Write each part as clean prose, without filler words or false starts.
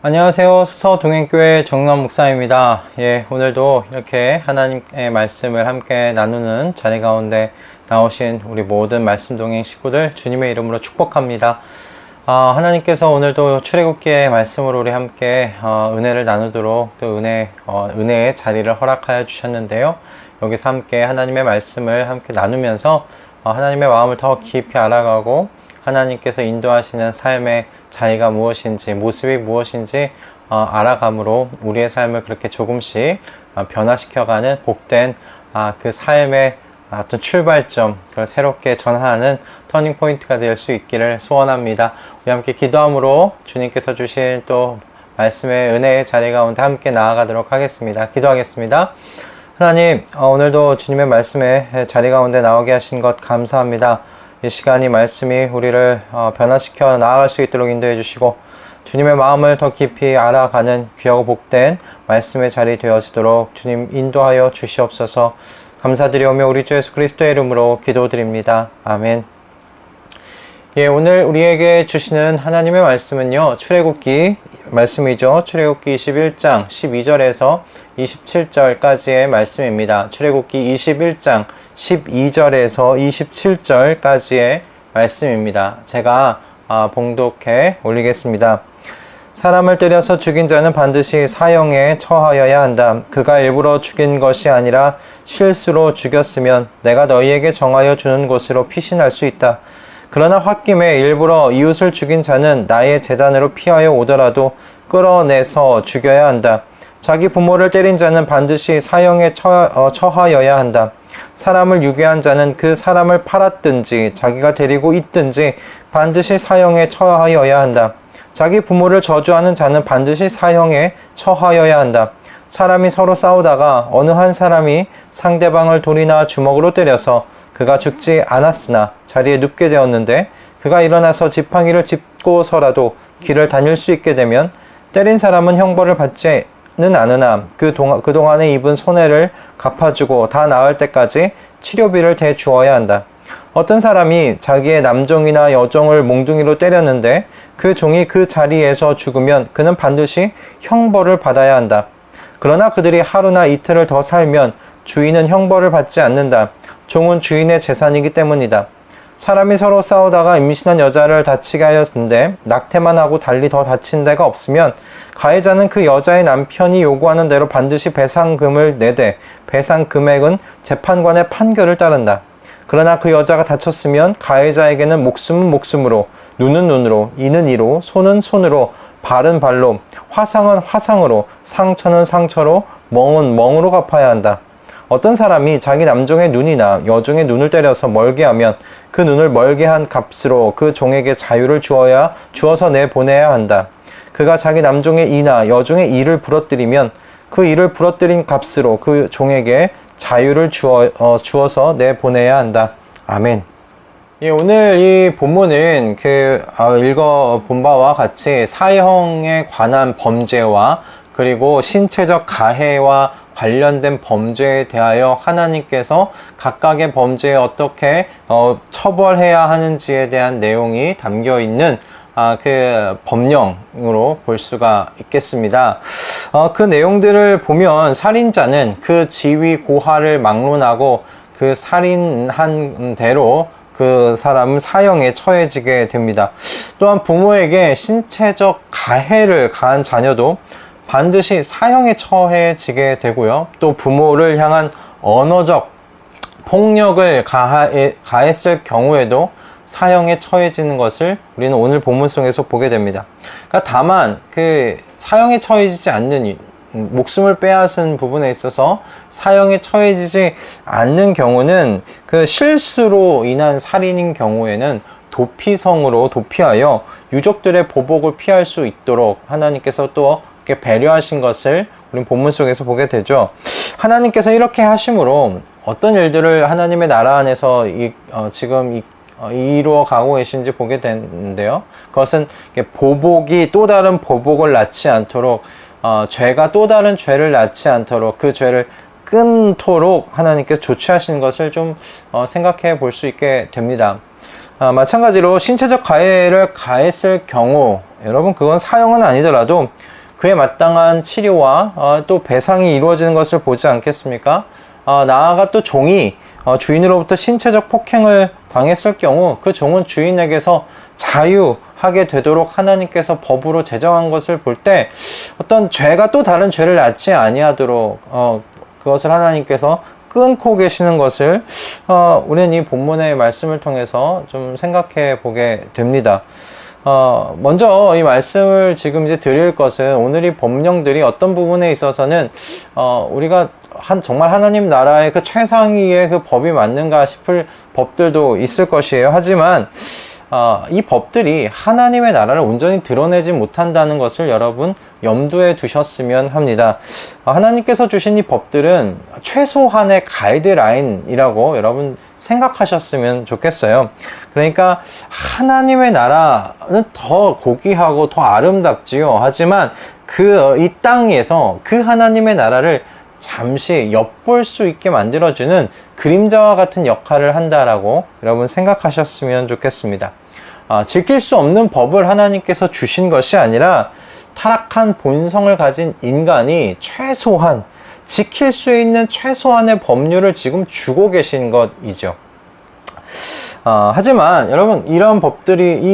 안녕하세요. 수서동행교회 정남 목사입니다. 오늘도 이렇게 하나님의 말씀을 함께 나누는 자리 가운데 나오신 우리 모든 말씀 동행 식구들 주님의 이름으로 축복합니다. 하나님께서 오늘도 출애굽기의 말씀으로 우리 함께 은혜를 나누도록 또 은혜의 자리를 허락하여 주셨는데요. 여기서 함께 하나님의 말씀을 함께 나누면서 하나님의 마음을 더 깊이 알아가고 하나님께서 인도하시는 삶의 자리가 무엇인지, 모습이 무엇인지 알아감으로 우리의 삶을 그렇게 조금씩 변화시켜가는 복된 그 삶의 어떤 출발점, 그걸 새롭게 전하는 터닝포인트가 될 수 있기를 소원합니다. 우리 함께 기도함으로 주님께서 주신 또 말씀의 은혜의 자리 가운데 함께 나아가도록 하겠습니다. 기도하겠습니다. 하나님, 오늘도 주님의 말씀의 자리 가운데 나오게 하신 것 감사합니다. 이 시간이 말씀이 우리를 변화시켜 나아갈 수 있도록 인도해 주시고 주님의 마음을 더 깊이 알아가는 귀하고 복된 말씀의 자리 되어지도록 주님 인도하여 주시옵소서. 감사드리오며 우리 주 예수 그리스도의 이름으로 기도드립니다. 아멘. 오늘 우리에게 주시는 하나님의 말씀은요, 출애굽기 말씀이죠. 출애굽기 21장 12절에서 27절까지의 말씀입니다. 출애굽기 21장 12절에서 27절까지의 말씀입니다. 제가 봉독해 올리겠습니다. 사람을 때려서 죽인 자는 반드시 사형에 처하여야 한다. 그가 일부러 죽인 것이 아니라 실수로 죽였으면 내가 너희에게 정하여 주는 곳으로 피신할 수 있다. 그러나 홧김에 일부러 이웃을 죽인 자는 나의 제단으로 피하여 오더라도 끌어내서 죽여야 한다. 자기 부모를 때린 자는 반드시 사형에 처하여야 한다. 사람을 유괴한 자는 그 사람을 팔았든지 자기가 데리고 있든지 반드시 사형에 처하여야 한다. 자기 부모를 저주하는 자는 반드시 사형에 처하여야 한다. 사람이 서로 싸우다가 어느 한 사람이 상대방을 돌이나 주먹으로 때려서 그가 죽지 않았으나 자리에 눕게 되었는데 그가 일어나서 지팡이를 짚고서라도 길을 다닐 수 있게 되면 때린 사람은 형벌을 받지는 않으나 그동안에 입은 손해를 갚아주고 다 나을 때까지 치료비를 대주어야 한다. 어떤 사람이 자기의 남종이나 여종을 몽둥이로 때렸는데 그 종이 그 자리에서 죽으면 그는 반드시 형벌을 받아야 한다. 그러나 그들이 하루나 이틀을 더 살면 주인은 형벌을 받지 않는다. 종은 주인의 재산이기 때문이다. 사람이 서로 싸우다가 임신한 여자를 다치게 하였는데 낙태만 하고 달리 더 다친 데가 없으면 가해자는 그 여자의 남편이 요구하는 대로 반드시 배상금을 내되 배상 금액은 재판관의 판결을 따른다. 그러나 그 여자가 다쳤으면 가해자에게는 목숨은 목숨으로, 눈은 눈으로, 이는 이로, 손은 손으로, 발은 발로, 화상은 화상으로, 상처는 상처로, 멍은 멍으로 갚아야 한다. 어떤 사람이 자기 남종의 눈이나 여종의 눈을 때려서 멀게 하면 그 눈을 멀게 한 값으로 그 종에게 자유를 주어서 내보내야 한다. 그가 자기 남종의 이나 여종의 이를 부러뜨리면 그 이를 부러뜨린 값으로 그 종에게 자유를 주어서 내보내야 한다. 아멘. 오늘 이 본문은 읽어본 바와 같이 사형에 관한 범죄와 그리고 신체적 가해와 관련된 범죄에 대하여 하나님께서 각각의 범죄에 어떻게 처벌해야 하는지에 대한 내용이 담겨 있는 그 법령으로 볼 수가 있겠습니다. 그 내용들을 보면 살인자는 그 지위 고하를 막론하고 그 살인한 대로 그 사람은 사형에 처해지게 됩니다. 또한 부모에게 신체적 가해를 가한 자녀도 반드시 사형에 처해지게 되고요. 또 부모를 향한 언어적 폭력을 가했을 경우에도 사형에 처해지는 것을 우리는 오늘 본문 속에서 보게 됩니다. 그러니까 다만 그 사형에 처해지지 않는 목숨을 빼앗은 부분에 있어서 사형에 처해지지 않는 경우는 그 실수로 인한 살인인 경우에는 도피성으로 도피하여 유족들의 보복을 피할 수 있도록 하나님께서 또 이렇게 배려하신 것을 우리는 본문 속에서 보게 되죠. 하나님께서 이렇게 하심으로 어떤 일들을 하나님의 나라 안에서 지금 이루어 가고 계신지 보게 되는데요. 그것은 보복이 또 다른 보복을 낳지 않도록 죄가 또 다른 죄를 낳지 않도록 그 죄를 끊도록 하나님께서 조치하시는 것을 좀 생각해 볼 수 있게 됩니다. 마찬가지로 신체적 가해를 가했을 경우, 여러분 그건 사형은 아니더라도 그에 마땅한 치료와 또 배상이 이루어지는 것을 보지 않겠습니까? 나아가 또 종이 주인으로부터 신체적 폭행을 당했을 경우 그 종은 주인에게서 자유하게 되도록 하나님께서 법으로 제정한 것을 볼 때 어떤 죄가 또 다른 죄를 낳지 아니하도록 그것을 하나님께서 끊고 계시는 것을 우리는 이 본문의 말씀을 통해서 좀 생각해 보게 됩니다. 먼저 이 말씀을 지금 이제 드릴 것은 오늘 이 법령들이 어떤 부분에 있어서는 우리가 정말 하나님 나라의 그 최상위의 그 법이 맞는가 싶을 법들도 있을 것이에요. 하지만 이 법들이 하나님의 나라를 온전히 드러내지 못한다는 것을 여러분 염두에 두셨으면 합니다. 하나님께서 주신 이 법들은 최소한의 가이드라인이라고 여러분 생각하셨으면 좋겠어요. 그러니까 하나님의 나라는 더 고귀하고 더 아름답지요. 하지만 이 땅에서 그 하나님의 나라를 잠시 엿볼 수 있게 만들어주는 그림자와 같은 역할을 한다라고 여러분 생각하셨으면 좋겠습니다. 지킬 수 없는 법을 하나님께서 주신 것이 아니라 타락한 본성을 가진 인간이 최소한 지킬 수 있는 최소한의 법률을 지금 주고 계신 것이죠. 하지만 여러분 이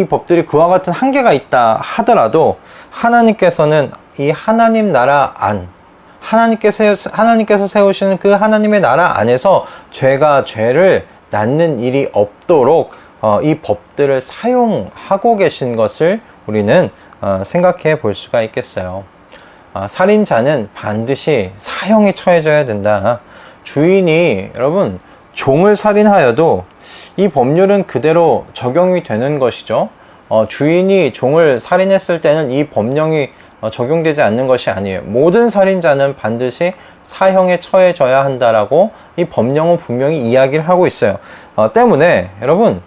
법들이 그와 같은 한계가 있다 하더라도 하나님께서는 이 하나님 나라 안 하나님께서 세우시는 그 하나님의 나라 안에서 죄가 죄를 낳는 일이 없도록 이 법들을 사용하고 계신 것을 우리는 생각해 볼 수가 있겠어요. 살인자는 반드시 사형에 처해져야 된다. 주인이 여러분 종을 살인하여도 이 법률은 그대로 적용이 되는 것이죠. 주인이 종을 살인했을 때는 이 법령이 적용되지 않는 것이 아니에요. 모든 살인자는 반드시 사형에 처해져야 한다라고 이 법령은 분명히 이야기를 하고 있어요. 때문에 여러분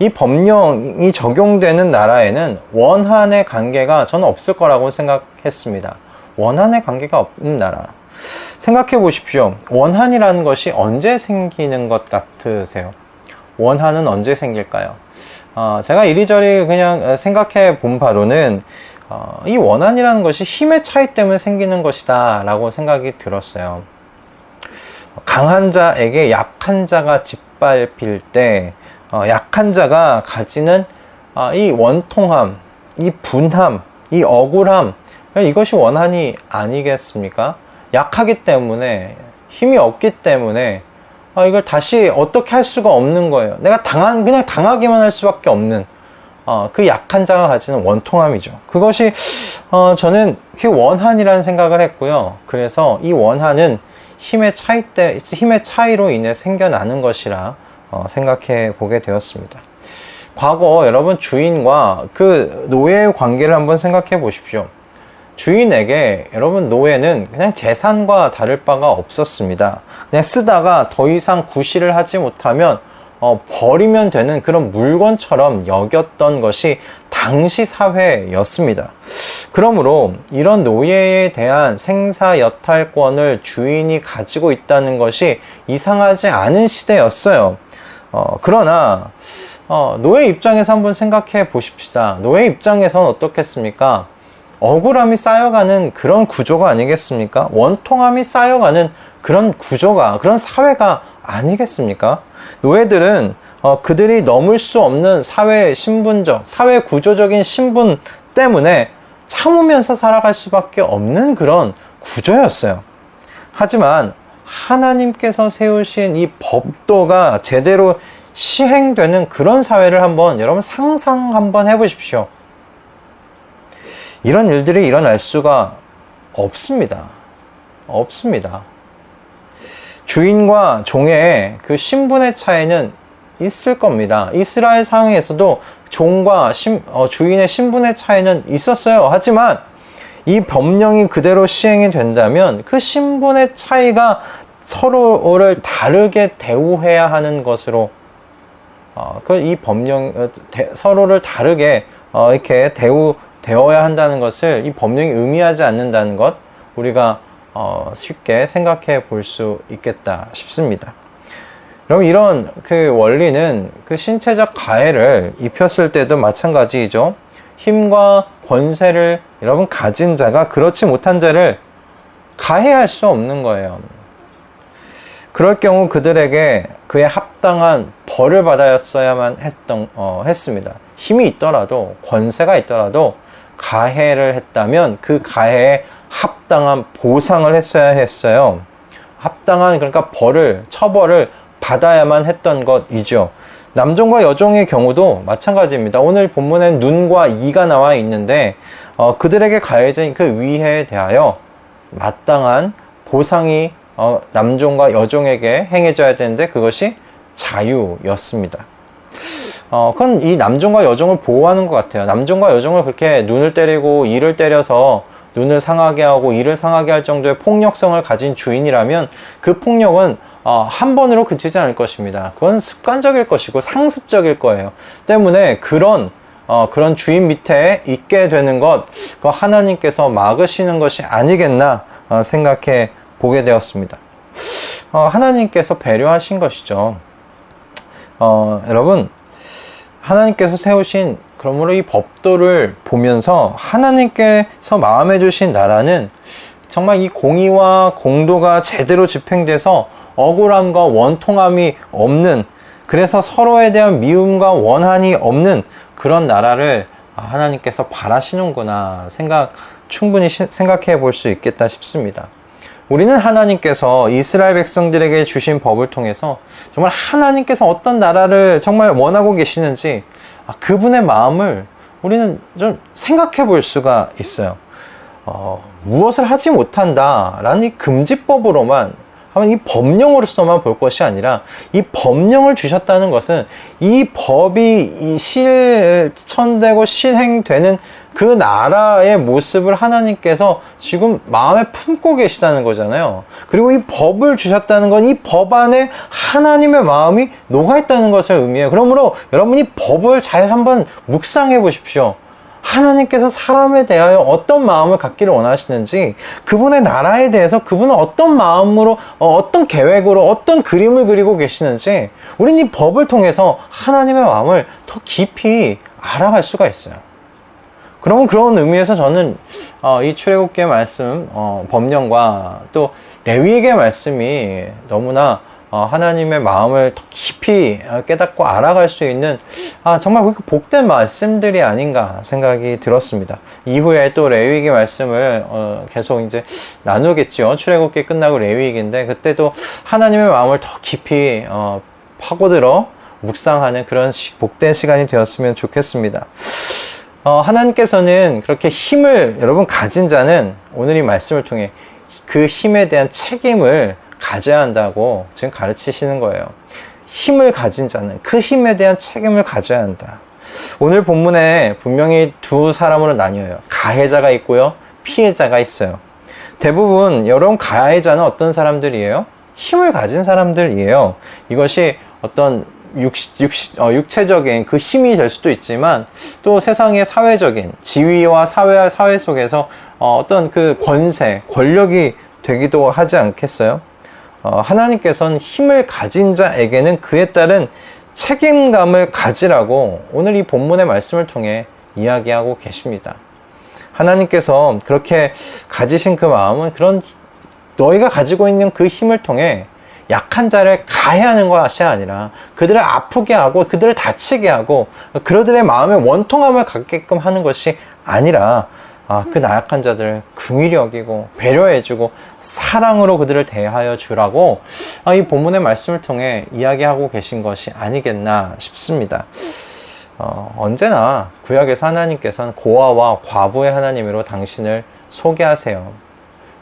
이 법령이 적용되는 나라에는 원한의 관계가 저는 없을 거라고 생각했습니다. 원한의 관계가 없는 나라. 생각해 보십시오. 원한이라는 것이 언제 생기는 것 같으세요? 원한은 언제 생길까요? 제가 이리저리 그냥 생각해 본 바로는 이 원한이라는 것이 힘의 차이 때문에 생기는 것이다 라고 생각이 들었어요. 강한 자에게 약한 자가 짓밟힐 때 약한 자가 가지는 이 원통함, 이 분함, 이 억울함, 이것이 원한이 아니겠습니까? 약하기 때문에, 힘이 없기 때문에 이걸 다시 어떻게 할 수가 없는 거예요. 내가 그냥 당하기만 할 수밖에 없는 그 약한 자가 가지는 원통함이죠. 그것이 저는 그 원한이라는 생각을 했고요. 그래서 이 원한은 힘의 차이로 인해 생겨나는 것이라 생각해 보게 되었습니다. 과거 여러분 주인과 그 노예의 관계를 한번 생각해 보십시오. 주인에게 여러분 노예는 그냥 재산과 다를 바가 없었습니다. 그냥 쓰다가 더 이상 구실을 하지 못하면 버리면 되는 그런 물건처럼 여겼던 것이 당시 사회였습니다. 그러므로 이런 노예에 대한 생사여탈권을 주인이 가지고 있다는 것이 이상하지 않은 시대였어요. 그러나 노예 입장에서 한번 생각해 보십시다. 노예 입장에서는 어떻겠습니까? 억울함이 쌓여가는 그런 구조가 아니겠습니까? 원통함이 쌓여가는 그런 구조가, 그런 사회가 아니겠습니까? 노예들은 그들이 넘을 수 없는 사회 구조적인 신분 때문에 참으면서 살아갈 수밖에 없는 그런 구조였어요. 하지만 하나님께서 세우신 이 법도가 제대로 시행되는 그런 사회를 여러분 상상 한번 해보십시오. 이런 일들이 일어날 수가 없습니다. 주인과 종의 그 신분의 차이는 있을 겁니다. 이스라엘 상에서도 종과 주인의 신분의 차이는 있었어요. 하지만 이 법령이 그대로 시행이 된다면 그 신분의 차이가 서로를 다르게 대우해야 하는 것으로 이 법령 서로를 다르게 이렇게 되어야 한다는 것을 이 법령이 의미하지 않는다는 것 우리가 쉽게 생각해 볼 수 있겠다 싶습니다. 여러분 이런 그 원리는 그 신체적 가해를 입혔을 때도 마찬가지이죠. 힘과 권세를 여러분, 가진 자가 그렇지 못한 자를 가해할 수 없는 거예요. 그럴 경우 그들에게 그에 합당한 벌을 받았어야만 했습니다. 힘이 있더라도, 권세가 있더라도 가해를 했다면 그 가해에 합당한 보상을 했어야 했어요. 합당한, 그러니까 벌을, 처벌을 받아야만 했던 것이죠. 남종과 여종의 경우도 마찬가지입니다. 오늘 본문엔 눈과 이가 나와 있는데 그들에게 가해진 그 위해에 대하여 마땅한 보상이 남종과 여종에게 행해져야 되는데 그것이 자유였습니다. 그건 이 남종과 여종을 보호하는 것 같아요. 남종과 여종을 그렇게 눈을 때리고 이를 때려서 눈을 상하게 하고 이를 상하게 할 정도의 폭력성을 가진 주인이라면 그 폭력은 한 번으로 그치지 않을 것입니다. 그건 습관적일 것이고 상습적일 거예요. 때문에 그런 주인 밑에 있게 되는 것, 그 하나님께서 막으시는 것이 아니겠나 생각해 보게 되었습니다. 하나님께서 배려하신 것이죠. 여러분, 하나님께서 세우신, 그러므로 이 법도를 보면서 하나님께서 마음에 주신 나라는 정말 이 공의와 공도가 제대로 집행돼서 억울함과 원통함이 없는, 그래서 서로에 대한 미움과 원한이 없는 그런 나라를 하나님께서 바라시는구나 충분히 생각해 볼 수 있겠다 싶습니다. 우리는 하나님께서 이스라엘 백성들에게 주신 법을 통해서 정말 하나님께서 어떤 나라를 정말 원하고 계시는지 그분의 마음을 우리는 좀 생각해 볼 수가 있어요. 무엇을 하지 못한다라는 이 금지법으로만, 이 법령으로서만 볼 것이 아니라 이 법령을 주셨다는 것은 이 법이 실천되고 실행되는 그 나라의 모습을 하나님께서 지금 마음에 품고 계시다는 거잖아요. 그리고 이 법을 주셨다는 건 이 법 안에 하나님의 마음이 녹아있다는 것을 의미해요. 그러므로 여러분이 법을 잘 한번 묵상해 보십시오. 하나님께서 사람에 대하여 어떤 마음을 갖기를 원하시는지, 그분의 나라에 대해서 그분은 어떤 마음으로, 어떤 계획으로, 어떤 그림을 그리고 계시는지 우리는 이 법을 통해서 하나님의 마음을 더 깊이 알아갈 수가 있어요. 그러면 그런 의미에서 저는 이 출애굽기의 말씀, 법령과 또 레위기의 말씀이 너무나 하나님의 마음을 더 깊이 깨닫고 알아갈 수 있는 정말 복된 말씀들이 아닌가 생각이 들었습니다. 이후에 또 레위기 말씀을 계속 이제 나누겠죠. 출애굽기 끝나고 레위기인데 그때도 하나님의 마음을 더 깊이 파고들어 묵상하는 그런 복된 시간이 되었으면 좋겠습니다. 하나님께서는 그렇게 힘을 여러분 가진 자는 오늘 이 말씀을 통해 그 힘에 대한 책임을 가져야 한다고 지금 가르치시는 거예요. 힘을 가진 자는 그 힘에 대한 책임을 가져야 한다. 오늘 본문에 분명히 두 사람으로 나뉘어요. 가해자가 있고요, 피해자가 있어요. 대부분 여러분 가해자는 어떤 사람들이에요? 힘을 가진 사람들이에요. 이것이 어떤 육체적인 그 힘이 될 수도 있지만 또 세상의 사회적인 지위와 사회 속에서 어떤 그 권세, 권력이 되기도 하지 않겠어요? 하나님께서는 힘을 가진 자에게는 그에 따른 책임감을 가지라고 오늘 이 본문의 말씀을 통해 이야기하고 계십니다. 하나님께서 그렇게 가지신 그 마음은 그런 너희가 가지고 있는 그 힘을 통해 약한 자를 가해하는 것이 아니라 그들을 아프게 하고 그들을 다치게 하고 그들의 마음에 원통함을 갖게끔 하는 것이 아니라 그 나약한 자들을 긍휼히 여기고 배려해주고 사랑으로 그들을 대하여 주라고 이 본문의 말씀을 통해 이야기하고 계신 것이 아니겠나 싶습니다. 언제나 구약에서 하나님께서는 고아와 과부의 하나님으로 당신을 소개하세요.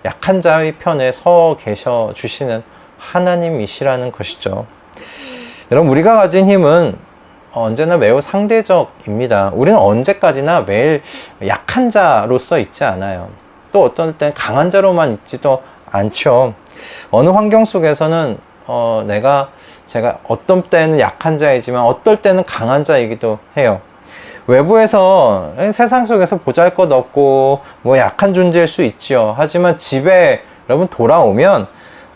약한 자의 편에 서 계셔 주시는 하나님이시라는 것이죠. 여러분, 우리가 가진 힘은 언제나 매우 상대적입니다. 우리는 언제까지나 매일 약한 자로서 있지 않아요. 또 어떤 때는 강한 자로만 있지도 않죠. 어느 환경 속에서는 제가 어떤 때는 약한 자이지만 어떨 때는 강한 자이기도 해요. 외부에서 세상 속에서 보잘것없고 약한 존재일 수 있지요. 하지만 집에 여러분 돌아오면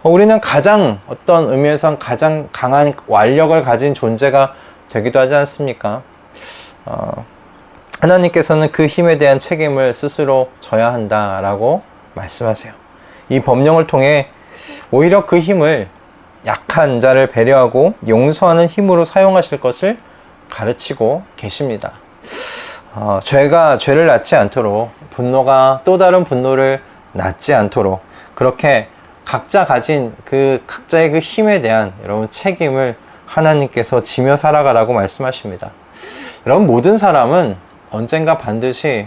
우리는 가장 어떤 의미에선 가장 강한 완력을 가진 존재가 되기도 하지 않습니까? 하나님께서는 그 힘에 대한 책임을 스스로 져야 한다라고 말씀하세요. 이 법령을 통해 오히려 그 힘을 약한 자를 배려하고 용서하는 힘으로 사용하실 것을 가르치고 계십니다. 죄가 죄를 낳지 않도록, 분노가 또 다른 분노를 낳지 않도록, 그렇게 각자 가진 각자의 그 힘에 대한 여러분 책임을 하나님께서 지며 살아가라고 말씀하십니다. 여러분, 모든 사람은 언젠가 반드시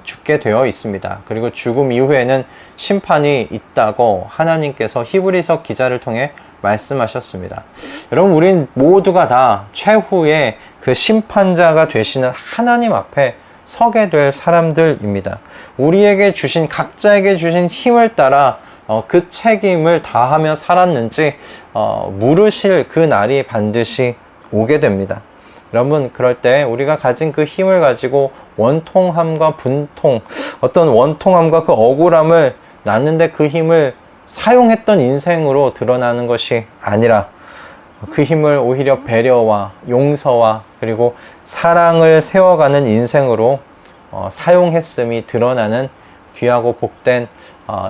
죽게 되어 있습니다. 그리고 죽음 이후에는 심판이 있다고 하나님께서 히브리서 기자를 통해 말씀하셨습니다. 여러분, 우린 모두가 다 최후의 그 심판자가 되시는 하나님 앞에 서게 될 사람들입니다. 우리에게 주신, 각자에게 주신 힘을 따라 그 책임을 다하며 살았는지 물으실 그 날이 반드시 오게 됩니다. 여러분, 그럴 때 우리가 가진 그 힘을 가지고 원통함과 분통, 어떤 원통함과 그 억울함을 낳는데 그 힘을 사용했던 인생으로 드러나는 것이 아니라 그 힘을 오히려 배려와 용서와 그리고 사랑을 세워가는 인생으로 사용했음이 드러나는 귀하고 복된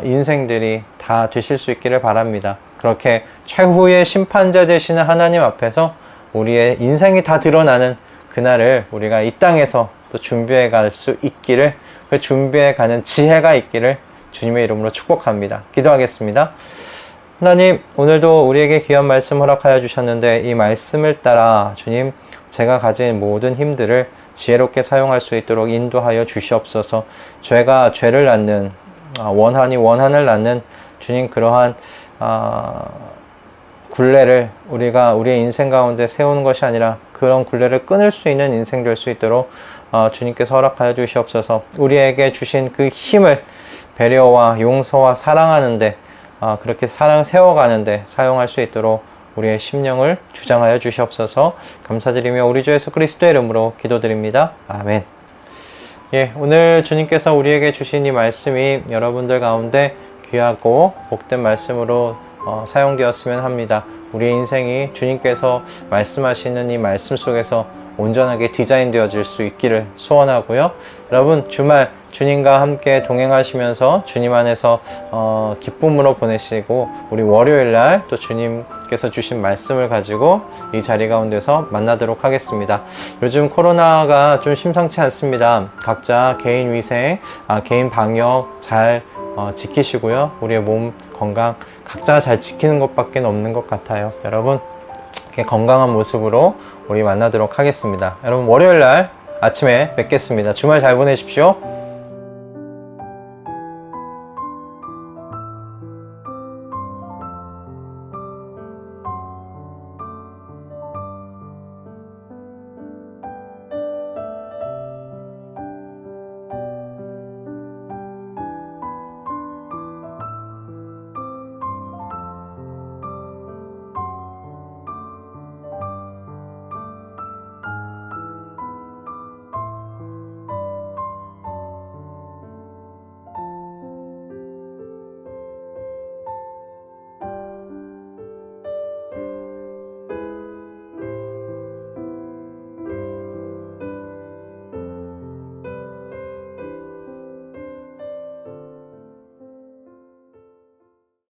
인생들이 다 되실 수 있기를 바랍니다. 그렇게 최후의 심판자 되시는 하나님 앞에서 우리의 인생이 다 드러나는 그날을 우리가 이 땅에서 또 준비해 갈 수 있기를, 그 준비해 가는 지혜가 있기를 주님의 이름으로 축복합니다. 기도하겠습니다. 하나님, 오늘도 우리에게 귀한 말씀 허락하여 주셨는데 이 말씀을 따라 주님, 제가 가진 모든 힘들을 지혜롭게 사용할 수 있도록 인도하여 주시옵소서. 죄가 죄를 낳는, 원한이 원한을 낳는 주님, 그러한 굴레를 우리가 우리의 인생 가운데 세우는 것이 아니라 그런 굴레를 끊을 수 있는 인생 될 수 있도록 주님께서 허락하여 주시옵소서. 우리에게 주신 그 힘을 배려와 용서와 사랑하는데, 그렇게 사랑 세워가는데 사용할 수 있도록 우리의 심령을 주장하여 주시옵소서. 감사드리며 우리 주 예수 그리스도의 이름으로 기도드립니다. 아멘. 예, 오늘 주님께서 우리에게 주신 이 말씀이 여러분들 가운데 귀하고 복된 말씀으로 사용되었으면 합니다. 우리의 인생이 주님께서 말씀하시는 이 말씀 속에서 온전하게 디자인 되어질 수 있기를 소원하고요. 여러분, 주말 주님과 함께 동행하시면서 주님 안에서 기쁨으로 보내시고, 우리 월요일날 또 주님께서 주신 말씀을 가지고 이 자리 가운데서 만나도록 하겠습니다. 요즘 코로나가 좀 심상치 않습니다. 각자 개인 위생, 개인 방역 잘 지키시고요. 우리의 몸 건강 각자 잘 지키는 것밖에 없는 것 같아요. 여러분, 이렇게 건강한 모습으로 우리 만나도록 하겠습니다. 여러분, 월요일날 아침에 뵙겠습니다. 주말 잘 보내십시오.